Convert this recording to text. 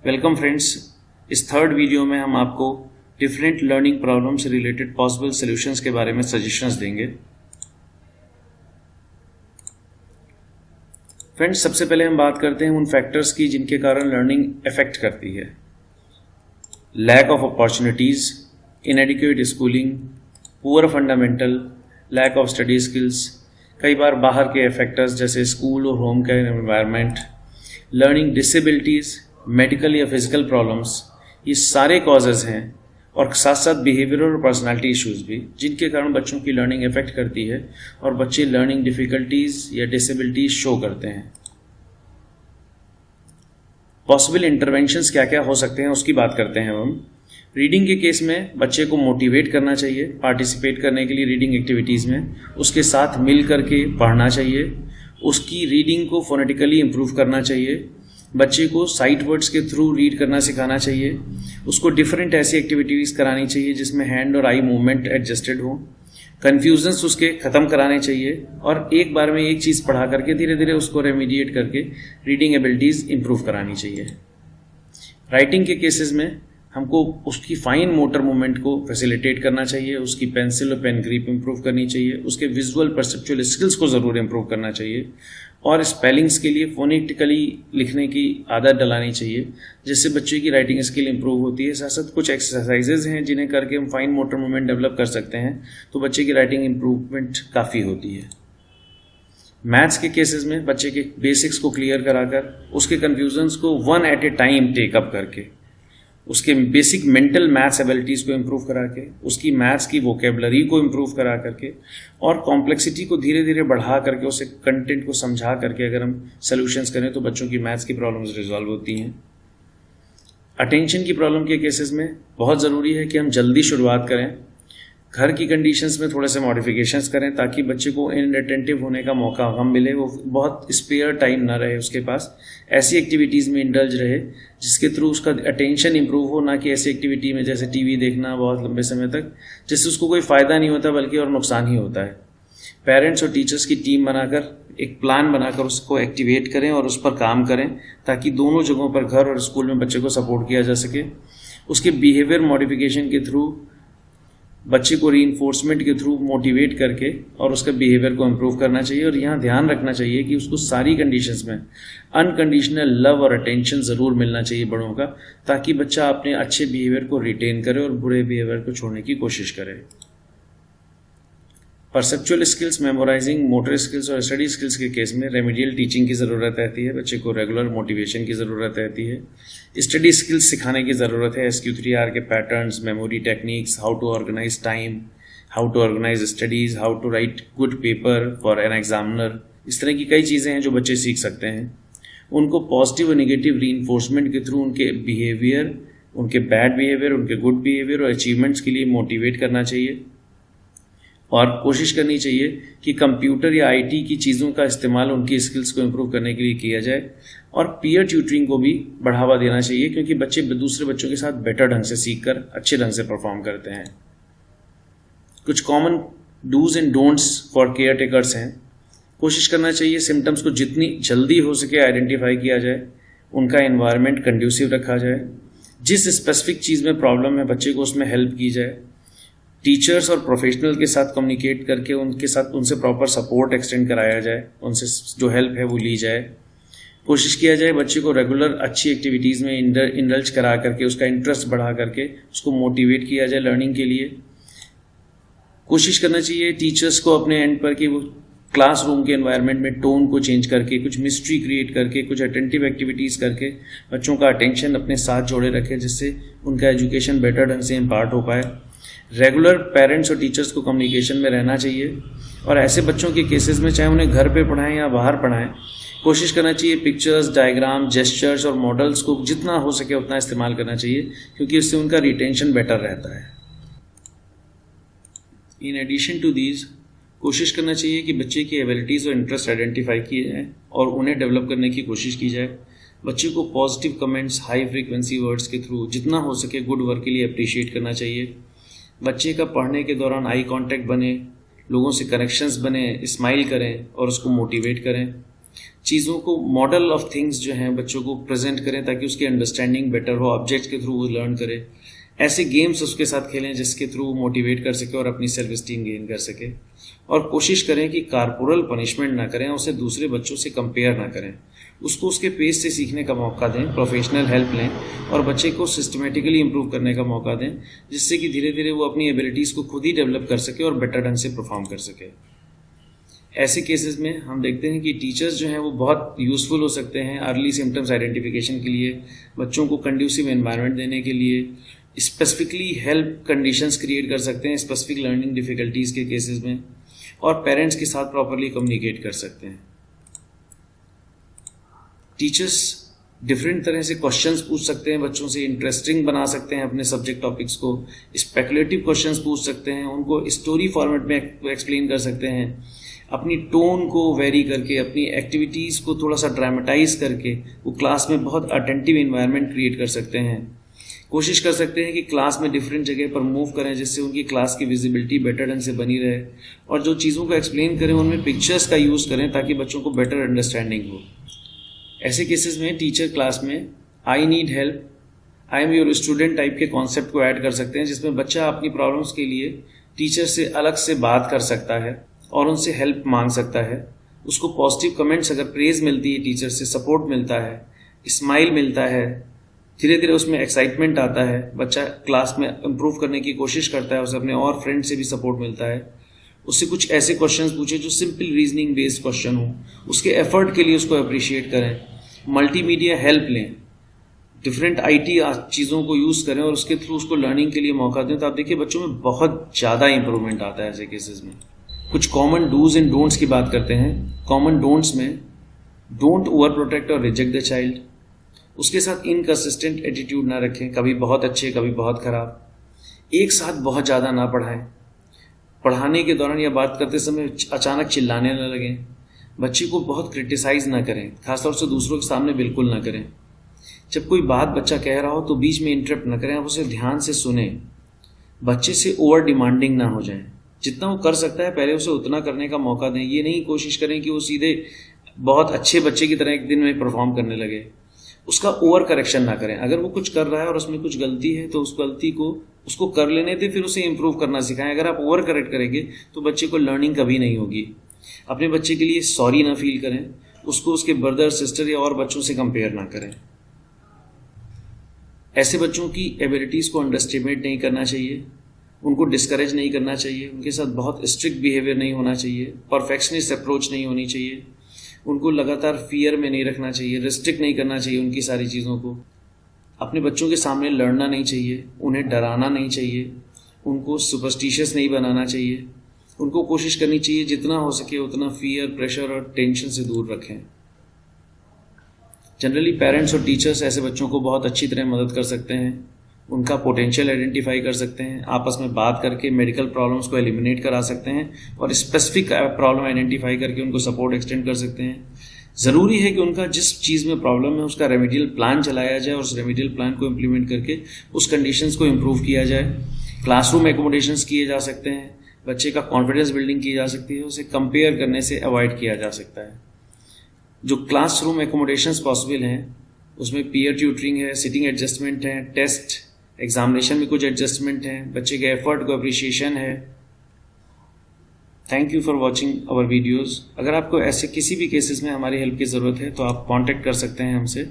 Welcome friends. इस third video में हम आपको डिफरेंट लर्निंग प्रॉब्लम से रिलेटेड पॉसिबल सॉल्यूशंस के बारे में सजेशंस देंगे। फ्रेंड्स, सबसे पहले हम बात करते हैं उन फैक्टर्स की जिनके कारण लर्निंग अफेक्ट करती है। Lack of opportunities, inadequate schooling, poor fundamental, lack of study skills, कई बार बाहर के फैक्टर्स जैसे स्कूल और होम का एनवायरनमेंट, लर्निंग डिसेबिलिटीज़, मेडिकल या फिजिकल प्रॉब्लम्स, ये सारे कॉजेज़ हैं और साथ साथ बिहेवियर और पर्सनालिटी इश्यूज़ भी, जिनके कारण बच्चों की लर्निंग अफेक्ट करती है और बच्चे लर्निंग डिफ़िकल्टीज़ या डिसेबिलिटीज़ शो करते हैं। पॉसिबल इंटरवेंशंस क्या क्या हो सकते हैं उसकी बात करते हैं हम। रीडिंग के केस में बच्चे को मोटिवेट करना चाहिए पार्टिसिपेट करने के लिए रीडिंग एक्टिविटीज़ में, उसके साथ मिल करके पढ़ना चाहिए, उसकी रीडिंग को फोनेटिकली इम्प्रूव करना चाहिए, बच्चे को साइट वर्ड्स के थ्रू रीड करना सिखाना चाहिए, उसको डिफरेंट ऐसी एक्टिविटीज़ करानी चाहिए जिसमें हैंड और आई मूवमेंट एडजस्टेड हो, कन्फ्यूजन्स उसके ख़त्म कराने चाहिए और एक बार में एक चीज़ पढ़ा करके धीरे धीरे उसको रेमीडिएट करके रीडिंग एबिलिटीज़ इम्प्रूव करानी चाहिए। राइटिंग के केसेस में हमको उसकी फाइन मोटर मूवमेंट को फैसिलिटेट करना चाहिए, उसकी पेंसिल और पेन ग्रिप इंप्रूव करनी चाहिए, उसके विजुअल परसेप्चुअल स्किल्स को ज़रूर इंप्रूव करना चाहिए और स्पेलिंग्स के लिए फोनेटिकली लिखने की आदत डलानी चाहिए, जिससे बच्चे की राइटिंग स्किल इंप्रूव होती है। साथ साथ कुछ एक्सरसाइजेज हैं जिन्हें करके हम फाइन मोटर मूवमेंट डेवलप कर सकते हैं, तो बच्चे की राइटिंग इंप्रूवमेंट काफ़ी होती है। मैथ्स के केसेस में बच्चे के बेसिक्स को क्लियर कराकर उसके कन्फ्यूजन्स को one at a time take up करके उसके बेसिक मेंटल मैथ्स एबिलिटीज़ को इम्प्रूव करा के उसकी मैथ्स की वोकेबलरी को इम्प्रूव करा करके और कॉम्प्लेक्सिटी को धीरे धीरे बढ़ा करके उसे कंटेंट को समझा करके अगर हम सॉल्यूशंस करें तो बच्चों की मैथ्स की प्रॉब्लम्स रिजॉल्व होती हैं। अटेंशन की प्रॉब्लम के केसेस में बहुत ज़रूरी है कि हम जल्दी शुरुआत करें, घर की कंडीशंस में थोड़े से मॉडिफिकेशंस करें ताकि बच्चे को इनअटेंटिव होने का मौका कम मिले, वो बहुत स्पेयर टाइम ना रहे उसके पास, ऐसी एक्टिविटीज़ में इंडल्ज रहे जिसके थ्रू उसका अटेंशन इंप्रूव हो, ना कि ऐसी एक्टिविटी में जैसे टीवी देखना बहुत लंबे समय तक, जिससे उसको कोई फ़ायदा नहीं होता बल्कि और नुकसान ही होता है। पेरेंट्स और टीचर्स की टीम बनाकर एक प्लान बनाकर उसको एक्टिवेट करें और उस पर काम करें ताकि दोनों जगहों पर घर और स्कूल में बच्चे को सपोर्ट किया जा सके। उसके बिहेवियर मॉडिफिकेशन के थ्रू बच्चे को रीइंफोर्समेंट के थ्रू मोटिवेट करके और उसका बिहेवियर को इम्प्रूव करना चाहिए और यहाँ ध्यान रखना चाहिए कि उसको सारी कंडीशंस में अनकंडीशनल लव और अटेंशन ज़रूर मिलना चाहिए बड़ों का, ताकि बच्चा अपने अच्छे बिहेवियर को रिटेन करे और बुरे बिहेवियर को छोड़ने की कोशिश करे। Perceptual skills, memorising, motor skills और स्टडी स्किल्स के केस में रेमेडियल टीचिंग की ज़रूरत रहती है, बच्चे को रेगुलर मोटिवेशन की ज़रूरत रहती है, स्टडी स्किल्स सिखाने की ज़रूरत है, SQ3R के patterns, memory techniques, how to organise time, how to organise studies, how to write good paper for an examiner, इस तरह की कई चीज़ें हैं जो बच्चे सीख सकते हैं। उनको पॉजिटिव और निगेटिव रीइंफोर्समेंट के थ्रू उनके बिहेवियर, उनके बैड बिहेवियर, उनके गुड बिहेवियर और अचीवमेंट्स के लिए मोटिवेट करना चाहिए और कोशिश करनी चाहिए कि कंप्यूटर या IT की चीज़ों का इस्तेमाल उनकी स्किल्स को इम्प्रूव करने के लिए किया जाए और पीयर ट्यूटरिंग को भी बढ़ावा देना चाहिए, क्योंकि बच्चे दूसरे बच्चों के साथ बेटर ढंग से सीख कर अच्छे ढंग से परफॉर्म करते हैं। कुछ common dos and don'ts for caretakers हैं। कोशिश करना चाहिए सिम्टम्स को जितनी जल्दी हो सके आइडेंटिफाई किया जाए, उनका एनवायरनमेंट कंड्यूसिव रखा जाए, जिस स्पेसिफिक चीज़ में प्रॉब्लम है बच्चे को उसमें हेल्प की जाए, टीचर्स और प्रोफेशनल के साथ कम्युनिकेट करके उनसे प्रॉपर सपोर्ट एक्सटेंड कराया जाए, उनसे जो हेल्प है वो ली जाए, कोशिश किया जाए बच्चे को रेगुलर अच्छी एक्टिविटीज़ में इंडल्ज करा करके उसका इंटरेस्ट बढ़ा करके उसको मोटिवेट किया जाए लर्निंग के लिए। कोशिश करना चाहिए टीचर्स को अपने एंड पर कि वो क्लासरूम के एनवायरनमेंट में टोन को चेंज करके, कुछ मिस्ट्री क्रिएट करके, कुछ अटेंटिव एक्टिविटीज़ करके बच्चों का अटेंशन अपने साथ जोड़े रखें, जिससे उनका एजुकेशन बेटर ढंग से इम्पार्ट हो पाए। रेगुलर पेरेंट्स और टीचर्स को कम्युनिकेशन में रहना चाहिए और ऐसे बच्चों के केसेस में चाहे उन्हें घर पे पढ़ाएं या बाहर पढ़ाएं, कोशिश करना चाहिए पिक्चर्स, डायग्राम, जेस्चर्स और मॉडल्स को जितना हो सके उतना इस्तेमाल करना चाहिए, क्योंकि इससे उनका रिटेंशन बेटर रहता है। इन एडिशन टू दीज, कोशिश करना चाहिए कि बच्चे की एबिलिटीज़ और इंटरेस्ट आइडेंटिफाई किए जाएँ और उन्हें डेवलप करने की कोशिश की जाए। बच्चे को positive comments, high frequency words के थ्रू जितना हो सके गुड वर्क के लिए अप्रिशिएट करना चाहिए। बच्चे का पढ़ने के दौरान आई कांटेक्ट बने, लोगों से कनेक्शंस बने, स्माइल करें और उसको मोटिवेट करें। चीज़ों को मॉडल ऑफ थिंग्स जो हैं बच्चों को प्रेजेंट करें ताकि उसकी अंडरस्टैंडिंग बेटर हो, ऑब्जेक्ट के थ्रू वो लर्न करे। ऐसे गेम्स उसके साथ खेलें जिसके थ्रू वो मोटिवेट कर सके और अपनी सेल्फ स्टीम गेन कर सके। और कोशिश करें कि कारपोरल पनिशमेंट ना करें, उसे दूसरे बच्चों से कंपेयर ना करें, उसको उसके पेस से सीखने का मौका दें, प्रोफेशनल हेल्प लें और बच्चे को सिस्टमेटिकली इंप्रूव करने का मौका दें, जिससे कि धीरे धीरे वो अपनी एबिलिटीज़ को खुद ही डेवलप कर सके और बेटर ढंग से परफॉर्म कर सके। ऐसे केसेस में हम देखते हैं कि टीचर्स जो हैं वो बहुत यूज़फुल हो सकते हैं अर्ली सिम्टम्स आइडेंटिफिकेशन के लिए, बच्चों को कंड्यूसिव एनवायरनमेंट देने के लिए, स्पेसिफिकली हेल्प कंडीशंस क्रिएट कर सकते हैं स्पेसिफिक लर्निंग डिफ़िकल्टीज़ के केसेस में, और पेरेंट्स के साथ प्रॉपरली कम्युनिकेट कर सकते हैं। टीचर्स डिफरेंट तरह से क्वेश्चंस पूछ सकते हैं बच्चों से, इंटरेस्टिंग बना सकते हैं अपने सब्जेक्ट टॉपिक्स को, स्पेकुलेटिव क्वेश्चंस पूछ सकते हैं, उनको स्टोरी फॉर्मेट में एक्सप्लेन कर सकते हैं, अपनी टोन को वेरी करके, अपनी एक्टिविटीज़ को थोड़ा सा ड्रामेटाइज करके वो क्लास में बहुत अटेंटिव इन्वायरमेंट क्रिएट कर सकते हैं। कोशिश कर सकते हैं कि क्लास में डिफरेंट जगह पर मूव करें जिससे उनकी क्लास की विजिबिलिटी बेटर ढंग से बनी रहे, और जो चीज़ों को एक्सप्लेन करें उनमें पिक्चर्स का यूज़ करें ताकि बच्चों को बेटर अंडरस्टैंडिंग हो। ऐसे केसेस में टीचर क्लास में I need help, I am your student type के कॉन्सेप्ट को ऐड कर सकते हैं, जिसमें बच्चा अपनी प्रॉब्लम्स के लिए टीचर से अलग से बात कर सकता है और उनसे हेल्प मांग सकता है। उसको पॉजिटिव कमेंट्स, अगर प्रेज मिलती है टीचर से, सपोर्ट मिलता है, स्माइल मिलता है, धीरे धीरे उसमें एक्साइटमेंट आता है, बच्चा क्लास में इम्प्रूव करने की कोशिश करता है, उसे अपने और फ्रेंड से भी सपोर्ट मिलता है। उससे कुछ ऐसे क्वेश्चंस पूछे जो सिंपल रीजनिंग बेस्ड क्वेश्चन हो, उसके एफर्ट के लिए उसको अप्रिशिएट करें, मल्टीमीडिया हेल्प लें, डिफरेंट आईटी चीज़ों को यूज़ करें और उसके थ्रू उसको लर्निंग के लिए मौका दें। तो आप देखिए बच्चों में बहुत ज़्यादा इंप्रूवमेंट आता है ऐसे केसेस में। कुछ कॉमन डूज एंड डोंट्स की बात करते हैं। कॉमन डोंट्स में डोंट ओवर प्रोटेक्ट और रिजेक्ट द चाइल्ड, उसके साथ इनकंसिस्टेंट एटीट्यूड ना रखें, कभी बहुत अच्छे कभी बहुत ख़राब, एक साथ बहुत ज़्यादा ना पढ़ाएं, पढ़ाने के दौरान या बात करते समय अचानक चिल्लाने न लगें, बच्चे को बहुत क्रिटिसाइज़ ना करें, खासतौर से दूसरों के सामने बिल्कुल ना करें। जब कोई बात बच्चा कह रहा हो तो बीच में इंटरप्ट ना करें, आप उसे ध्यान से सुने, बच्चे से ओवर डिमांडिंग ना हो जाए, जितना वो कर सकता है पहले उसे उतना करने का मौका दें। ये नहीं कोशिश करें कि वो सीधे बहुत अच्छे बच्चे की तरह एक दिन में परफॉर्म करने लगे, उसका ओवर करेक्शन ना करें। अगर वो कुछ कर रहा है और उसमें कुछ गलती है तो उस गलती को उसको कर लेने दें, फिर उसे इम्प्रूव करना सिखाएं। अगर आप ओवर करेक्ट करेंगे तो बच्चे को लर्निंग कभी नहीं होगी। अपने बच्चे के लिए सॉरी ना फील करें, उसको उसके ब्रदर सिस्टर या और बच्चों से कंपेयर ना करें। ऐसे बच्चों की एबिलिटीज़ को अंडरस्टिमेट नहीं करना चाहिए, उनको डिस्करेज नहीं करना चाहिए, उनके साथ बहुत स्ट्रिक्ट बिहेवियर नहीं होना चाहिए, परफेक्शनिस्ट अप्रोच नहीं होनी चाहिए, उनको लगातार फियर में नहीं रखना चाहिए, रिस्ट्रिक्ट नहीं करना चाहिए उनकी सारी चीज़ों को। अपने बच्चों के सामने लड़ना नहीं चाहिए, उन्हें डराना नहीं चाहिए, उनको सुपरस्टिशियस नहीं बनाना चाहिए। उनको कोशिश करनी चाहिए जितना हो सके उतना फियर, प्रेशर और टेंशन से दूर रखें। जनरली पेरेंट्स और टीचर्स ऐसे बच्चों को बहुत अच्छी तरह मदद कर सकते हैं, उनका पोटेंशियल आइडेंटिफाई कर सकते हैं, आपस में बात करके मेडिकल प्रॉब्लम्स को एलिमिनेट करा सकते हैं और स्पेसिफिक प्रॉब्लम आइडेंटिफाई करके उनको सपोर्ट एक्सटेंड कर सकते हैं। ज़रूरी है कि उनका जिस चीज़ में प्रॉब्लम है उसका रेमेडियल प्लान चलाया जाए और उस रेमेडियल प्लान को इम्प्लीमेंट करके उस कंडीशंस को इम्प्रूव किया जाए। क्लासरूम एकोमोडेशंस किए जा सकते हैं, बच्चे का कॉन्फिडेंस बिल्डिंग की जा सकती है, उसे कंपेयर करने से अवॉइड किया जा सकता है। जो क्लासरूम एकोमोडेशंस पॉसिबल हैं उसमें पीयर ट्यूटरिंग है, सिटिंग एडजस्टमेंट है, टेस्ट एग्जामिनेशन में कुछ एडजस्टमेंट हैं, बच्चे के एफर्ट को अप्रिशिएशन है। Thank you for watching our videos. अगर आपको ऐसे किसी भी केसेस में हमारी हेल्प की ज़रूरत है तो आप कॉन्टैक्ट कर सकते हैं हमसे।